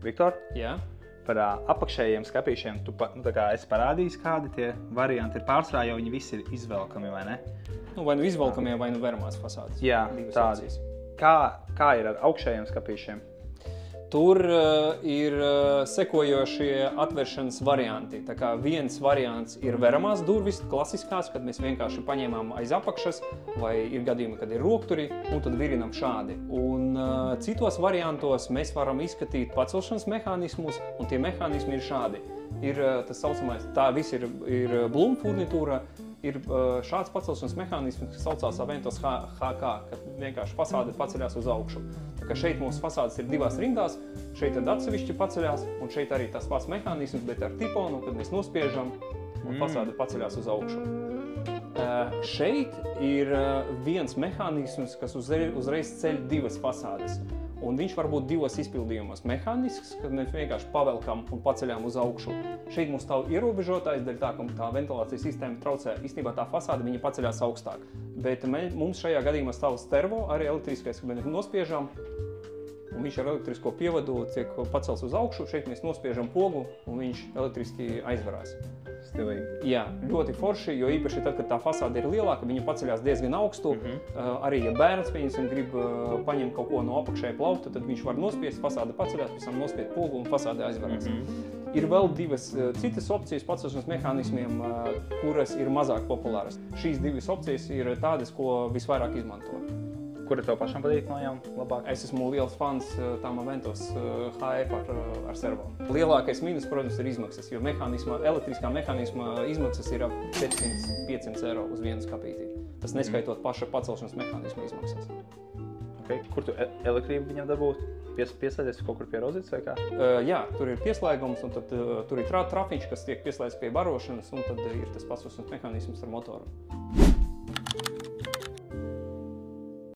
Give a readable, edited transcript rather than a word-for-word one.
Viktor, Jā. par apakšējiem skapīšiem tu tā kā esi parādījis, kādi tie varianti ir pārsvarā, jo viņi visi ir izvelkami, vai ne? Vai nu izvelkamie, vai nu veramās fasādes. Jā, Divas tādi. opcijas. Kā ir ar augšējiem skapīšiem? Tur ir sekojošie atveršanas varianti. Tā kā viens variants ir veramās durvis, klasiskās, kad mēs vienkārši paņemam aiz apakšas, vai ir gadījumi, kad ir rokturi, un tad virinam šādi. Un citos variantos mēs varam izskatīt pacelšanas mehānismus, un tie mehānismi ir šādi. Ir tas saucamais, tā viss ir Blum furnitūra, ir šāds pacelšanas mehānisms, kas saucās Aventos HK, kad vienkārši fasāde paceļās uz augšu. Tā kā šeit mūsu fasādes ir divās rindās, šeit tad atsevišķi paceļās, un šeit arī tas pats mehānisms, bet ar tiponu, kad mēs nospiežam, un fasāde paceļās uz augšu. Šeit ir viens mehānisms, kas uzreiz ceļ divas fasādes. Un viņš var būt divos izpildījumos mehānisks, kad mēs vienkārši pavelkam un paceļām uz augšu. Šeit mums stāv ierobežotājs, dēļ tā, ka tā ventilācijas sistēma traucē. Īstenībā tā fasāde viņa paceļās augstāk. Bet mums šajā gadījumā stāv stervo, arī elektriskais, kad mēs nospiežam, un viņš ar elektrisko pievadu tiek pacelts uz augšu. Šeit mēs nospiežam pogu, un viņš elektriski aizvarās. Stilīgi. Jā, ļoti forši, jo īpaši tad, kad tā fasāde ir lielāka, viņa paceļās diezgan augstu. Arī, ja bērns grib paņemt kaut ko no apakšēja plaukta, tad viņš var nospiest, fasāde paceļās, pēc tam nospiest pogu un fasāde aizvarās. Ir vēl divas citas opcijas pacelšanas mehānismiem, kuras ir mazāk populāras. Šīs divas opcijas ir tādas, ko visvairāk izmanto. Kura tev pašam patīk no jām labāk? Es esmu liels fans tām Aventos HF ar servo. Lielākais mīnus, protams, ir izmaksas, jo elektriskā mehānisma izmaksas ir ap 400–500 eiro uz vienu skapīti. Tas neskaitot paša pacelšanas mehānisma izmaksas. Okay. Kur tu elektrību viņam dabūt? Pieslēdzies kaut kur pie rozītes vai kā? Jā, tur ir pieslēgums, un tad tur ir trafiņš, kas tiek pieslēgts pie barošanas, un tad ir tas pacelšanas mehānisms ar motoru.